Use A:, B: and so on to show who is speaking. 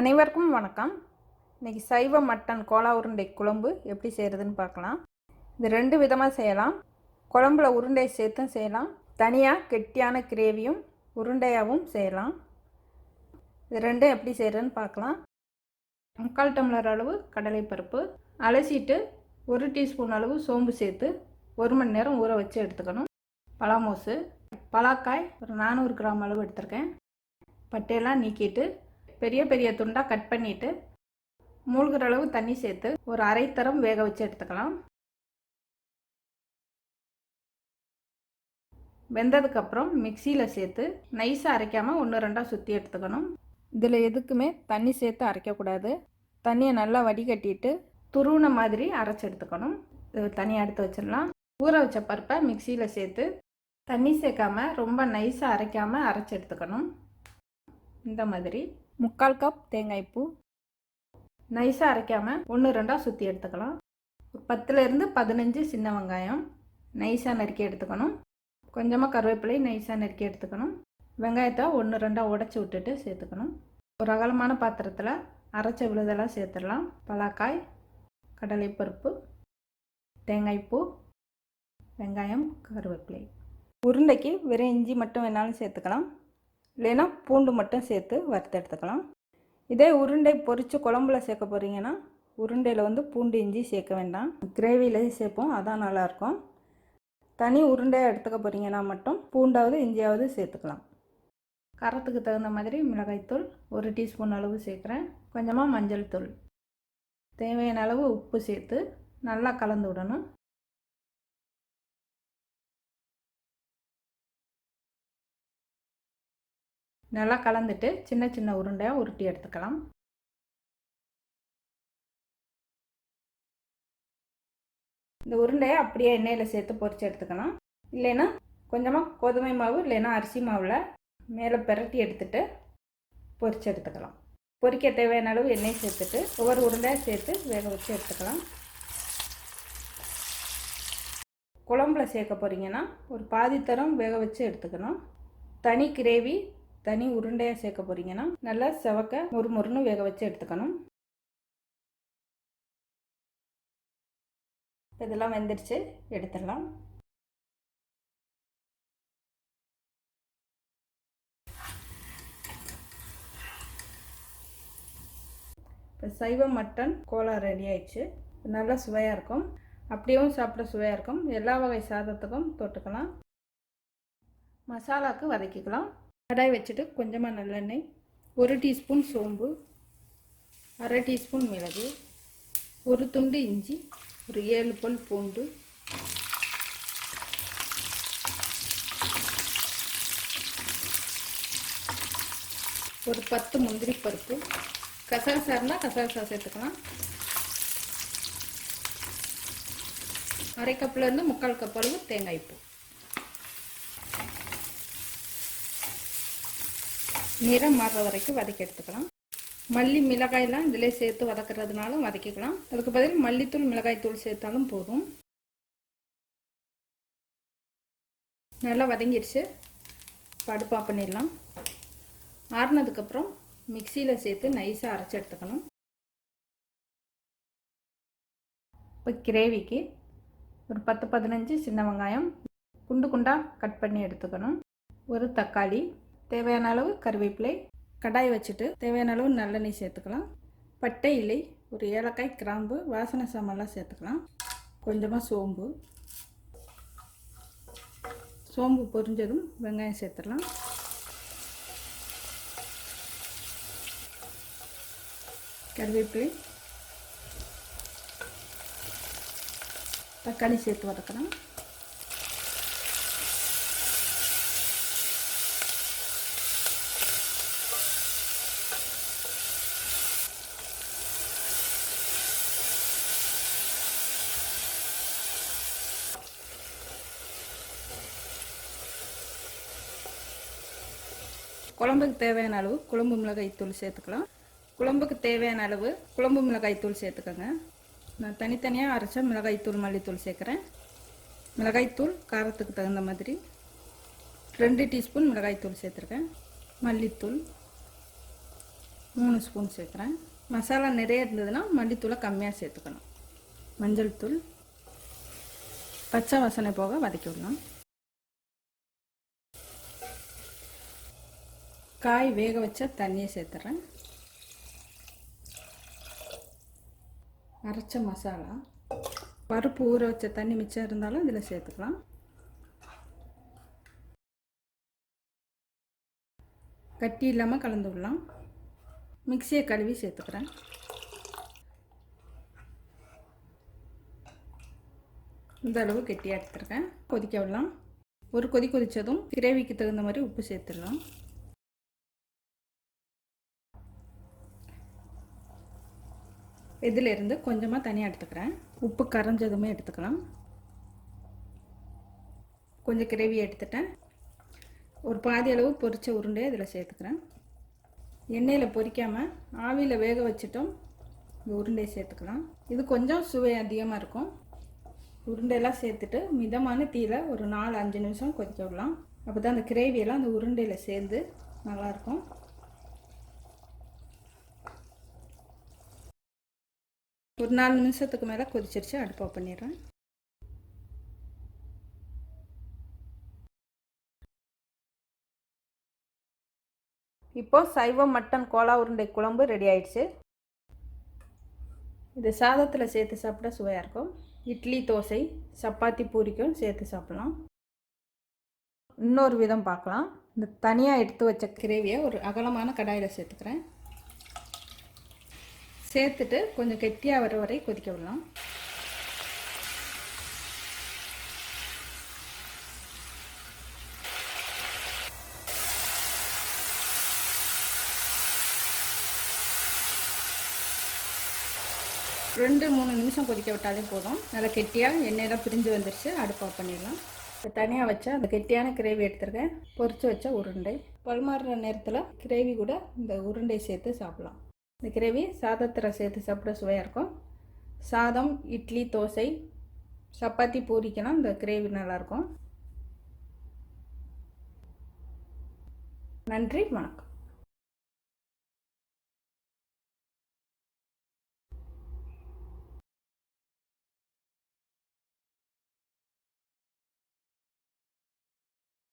A: அனைவருக்கும் வணக்கம். இன்றைக்கி சைவ மட்டன் கோலா உருண்டை குழம்பு எப்படி செய்கிறதுன்னு பார்க்கலாம். இது ரெண்டு விதமாக செய்யலாம். குழம்புல உருண்டை சேர்த்தும் செய்யலாம், தனியாக கெட்டியான கிரேவியும் உருண்டையாகவும் செய்யலாம். இது ரெண்டும் எப்படி செய்கிறதுன்னு பார்க்கலாம். 3/4 டம்ளர் அளவு கடலைப்பருப்பு அலசிட்டு 1 டீஸ்பூன் அளவு சோம்பு சேர்த்து 1 மணி நேரம் ஊற வச்சு எடுத்துக்கணும். பலாமோசு, பலாக்காய் ஒரு 400 கிராம் அளவு எடுத்திருக்கேன். பட்டையெல்லாம் நீக்கிட்டு பெரிய பெரிய துண்டாக கட் பண்ணிவிட்டு மூழ்கிற அளவு தண்ணி சேர்த்து ஒரு அரை தரம் வேக வச்சு எடுத்துக்கலாம். வெந்ததுக்கப்புறம் மிக்சியில் சேர்த்து நைஸாக அரைக்காமல் 1-2 சுற்றி எடுத்துக்கணும். இதில் எதுக்குமே தண்ணி சேர்த்து அரைக்கக்கூடாது. தண்ணியை நல்லா வடிகட்டிட்டு துருவின மாதிரி அரைச்சி எடுத்துக்கணும். இது தனியாக எடுத்து வச்சிடலாம். ஊற வச்ச பருப்பை மிக்சியில் சேர்த்து தண்ணி சேர்க்காமல் ரொம்ப நைஸாக அரைக்காமல் அரைச்சி எடுத்துக்கணும். இந்த மாதிரி 3/4 கப் தேங்காய் பூ நைஸாக அரைக்காமல் 1-2 சுற்றி எடுத்துக்கலாம். 10லேருந்து 15 சின்ன வெங்காயம் நைஸாக நறுக்கி எடுத்துக்கணும். கொஞ்சமாக கருவேப்பிலை நைஸாக நறுக்கி எடுத்துக்கணும். வெங்காயத்தை 1-2 உடச்சி விட்டுட்டு சேர்த்துக்கணும். ஒரு அகலமான பாத்திரத்தில் அரைச்ச விழுதெல்லாம் சேர்த்துடலாம். பலாக்காய், கடலைப்பருப்பு, தேங்காய் பூ, வெங்காயம், கருவேப்பிலை. உருண்டைக்கு வெறும் இஞ்சி மட்டும் வேணாலும் சேர்த்துக்கலாம், இல்லைன்னா பூண்டு மட்டும் சேர்த்து வறுத்து எடுத்துக்கலாம். இதே உருண்டை பொரித்து குழம்புல சேர்க்க போகிறீங்கன்னா உருண்டையில் பூண்டு இஞ்சி சேர்க்க வேண்டாம், கிரேவியிலே சேர்ப்போம், அதான் நல்லாயிருக்கும். தனி உருண்டையாக எடுத்துக்க போகிறீங்கன்னா மட்டும் பூண்டாவது இஞ்சியாவது சேர்த்துக்கலாம். காரத்துக்கு தகுந்த மாதிரி மிளகாய்த்தூள் 1 டீஸ்பூன் அளவு சேர்க்குறேன். கொஞ்சமாக மஞ்சள் தூள், தேவையான அளவு உப்பு சேர்த்து நல்லா கலந்து விடணும். நல்லா கலந்துட்டு சின்ன சின்ன உருண்டையாக உருட்டி எடுத்துக்கலாம். இந்த உருண்டையை அப்படியே எண்ணெயில் சேர்த்து பொரித்து எடுத்துக்கலாம். இல்லைன்னா கொஞ்சமாக கோதுமை மாவு இல்லைன்னா அரிசி மாவில் மேலே பிரட்டி எடுத்துட்டு பொரித்து எடுத்துக்கலாம். பொரிக்க தேவையான அளவு எண்ணெய் சேர்த்துட்டு ஒவ்வொரு உருண்டையாக சேர்த்து வேக வச்சு எடுத்துக்கலாம். குழம்புல சேர்க்க போகிறீங்கன்னா ஒரு பாதி தரம் வேக வச்சு எடுத்துக்கணும். தனி கிரேவி தனி உருண்டையாக சேர்க்க போகிறீங்கன்னா நல்லா செவக்க மொறுமொறுன்னு வேக வச்சு எடுத்துக்கணும். இதெல்லாம் வெந்துடுச்சு, எடுத்துடலாம். இப்போ சைவ மட்டன் கோலா ரெடி ஆயிடுச்சு. நல்லா சுவையாக இருக்கும், அப்படியும் சாப்பிட சுவையாக இருக்கும். எல்லா வகை சாதத்துக்கும் தொட்டுக்கலாம். மசாலாவுக்கு வதக்கிக்கலாம். கடாய் வச்சுட்டு கொஞ்சமாக நல்லெண்ணெய், 1 டீஸ்பூன் சோம்பு, 1/2 டீஸ்பூன் மிளகு, 1 துண்டு இஞ்சி, ஒரு 7 பல் பூண்டு, ஒரு 10 முந்திரி பருப்பு, கசகசா இருந்தால் கசகசா சேர்த்துக்கலாம். 1/2 கப்லேருந்து 3/4 கப் அளவு தேங்காய் பூ. நிறம் மாறுற வரைக்கும் வதக்கி எடுத்துக்கலாம். மல்லி மிளகாயெல்லாம் இதிலே சேர்த்து வதக்கிறதுனாலும் வதக்கிக்கலாம். அதுக்கு பதில் மல்லித்தூள் மிளகாய்த்தூள் சேர்த்தாலும் போதும். நல்லா வதங்கிடுச்சு. அடுப்பு ஆஃப் பண்ணிடலாம். ஆறுனதுக்கப்புறம் மிக்சியில் சேர்த்து நைஸாக அரைச்சி எடுத்துக்கணும். இப்போ கிரேவிக்கு ஒரு 10-15 சின்ன வெங்காயம் குண்டு குண்டாக கட் பண்ணி எடுத்துக்கணும். ஒரு தக்காளி, தேவையான அளவு கருவேப்பிலை, கடாய் வச்சுட்டு தேவையான அளவு நல்லெண்ணெய் சேர்த்துக்கலாம். பட்டை இலை, ஒரு ஏலக்காய், கிராம்பு, வாசனை சாமான்லாம் சேர்த்துக்கலாம். கொஞ்சமாக சோம்பு. சோம்பு பொரிஞ்சதும் வெங்காயம் சேர்த்துடலாம். கருவேப்பிலை, தக்காளி சேர்த்து வதக்கலாம். குழம்புக்கு தேவையான அளவு குழம்பு மிளகாய் தூள் சேர்த்துக்கலாம். குழம்புக்கு தேவையான அளவு குழம்பு மிளகாய் தூள் சேர்த்துக்கோங்க. நான் தனித்தனியாக அரைச்ச மிளகாய்த்தூள் மல்லித்தூள் சேர்க்குறேன். மிளகாய்த்தூள் காரத்துக்கு தகுந்த மாதிரி 2 டீஸ்பூன் மிளகாய்த்தூள் சேர்த்துருக்கேன். மல்லித்தூள் 3 ஸ்பூன் சேர்க்குறேன். மசாலா நிறைய இருந்ததுன்னா மல்லித்தூளை கம்மியாக சேர்த்துக்கணும். மஞ்சள் தூள், பச்சை வாசனை போக வதக்கி விடலாம். காய் வேக வச்ச தண்ணியை சேர்த்துறேன். அரைச்ச மசாலா, பருப்பு ஊற வச்ச தண்ணி மிச்சம் இருந்தாலும் இதில் சேர்த்துக்கலாம். கட்டி இல்லாமல் கலந்து விடலாம். மிக்சியை கழுவி சேர்த்துக்கிறேன். இந்த அளவு கெட்டியாக எடுத்துருக்கேன். கொதிக்க விடலாம். ஒரு கொதி கொதித்ததும் கிரேவிக்கு தகுந்த மாதிரி உப்பு சேர்த்துடலாம். இதிலிருந்து கொஞ்சமாக தனியாக எடுத்துக்கிறேன். உப்பு கரைஞ்சதுமே எடுத்துக்கலாம். கொஞ்சம் கிரேவி எடுத்துட்டேன். ஒரு பாதி அளவு பொரிச்ச உருண்டையை இதில் சேர்த்துக்கிறேன். எண்ணெயில் பொரிக்காமல் ஆவியில் வேக வச்சுட்டோம் இந்த உருண்டையை சேர்த்துக்கலாம். இது கொஞ்சம் சுவை அதிகமாக இருக்கும். உருண்டையெல்லாம் சேர்த்துட்டு மிதமான தீயில ஒரு 4-5 நிமிஷம் கொதிக்க விடலாம். அப்போ தான் அந்த கிரேவியெல்லாம் அந்த உருண்டையில் சேர்ந்து நல்லாயிருக்கும். ஒரு 4 நிமிஷத்துக்கு மேலே கொதிச்சிருச்சு. அடுப்பு ஆஃப் பண்ணிடுறேன். இப்போ சைவம் மட்டன் கோலா உருண்டை குழம்பு ரெடி ஆயிடுச்சு. இது சாதத்தில் சேர்த்து சாப்பிட சுவையாக இருக்கும். இட்லி, தோசை, சப்பாத்தி, பூரிக்கும் சேர்த்து சாப்பிட்லாம். இன்னொரு விதம் பார்க்கலாம். இந்த தனியாக எடுத்து வச்ச கிரேவியை ஒரு அகலமான கடாயில் சேர்த்துக்கிறேன். சேர்த்துட்டு கொஞ்சம் கெட்டியாக வர வரை கொதிக்க விடலாம். ரெண்டு 3 நிமிஷம் கொதிக்க விட்டாலே போதும். நல்லா கெட்டியாக எண்ணெயெல்லாம் பிரிஞ்சு வந்துருச்சு. அடுப்பு ஆஃப் பண்ணிடலாம். இப்போ தனியாக வச்சா அந்த கெட்டியான கிரேவி எடுத்துருக்கேன். பொரிச்சு வச்ச உருண்டை. பரிமாறுற நேரத்தில் கிரேவி கூட இந்த உருண்டை சேர்த்து சாப்பிட்லாம். இந்த கிரேவி சாதத்தில் சேர்த்து சாப்பிட சுவையாக இருக்கும். சாதம், இட்லி, தோசை, சப்பாத்தி, பூரிக்கெல்லாம் இந்த கிரேவி நல்லாயிருக்கும். நன்றி, வணக்கம்.